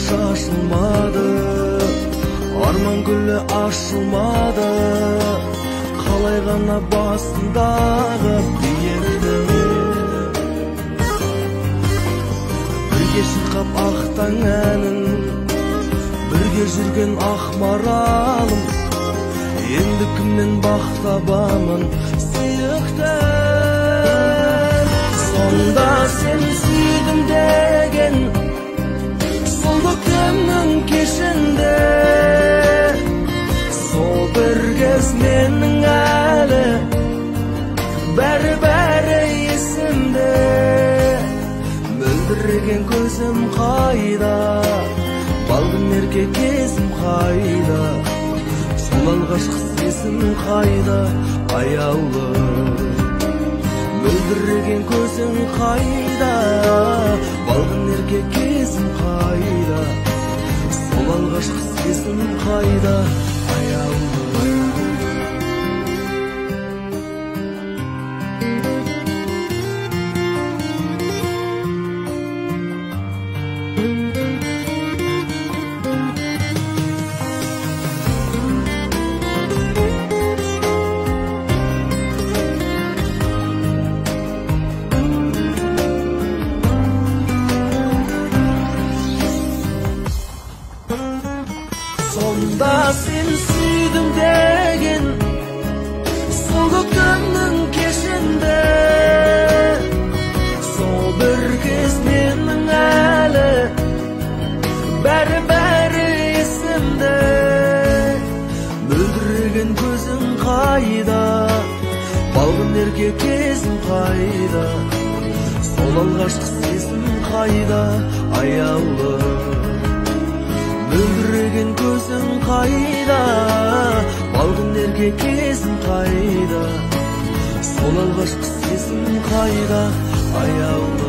шашылмады, арман гүлі ашылмады, қалай ғана басындағы биіктің. Бірге шырқап ақтаң әнін, бірге жүрген ақ маралым, енді кімнен бақ табамын сүйіктім. Сонда сен сүйдім деген сол көктемнің кешінде, сол бір кез менің әлі бәрі есімде. Мөлдіреген көзім қайда, балғын ерке кезім қайда, сол алғашқы сезім қайда, аяулы. Мөлдіреген көзің қайда, балғын ерке кезім қайда, сол алғашқы сезім қайда, аяулы. Сонда сен сүйдім деген сол көктемнің кешінде, сол бір кез менің әлі бәрі есімде. Мөлдіреген көзің қайда, балғын ерке кезім қайда, сол алғашқы сезім қайда, аяулы. Мөлдіреген көзің қайда, балғын ерке кезім қайда, сол алғашқы сезім қайда, аяулы.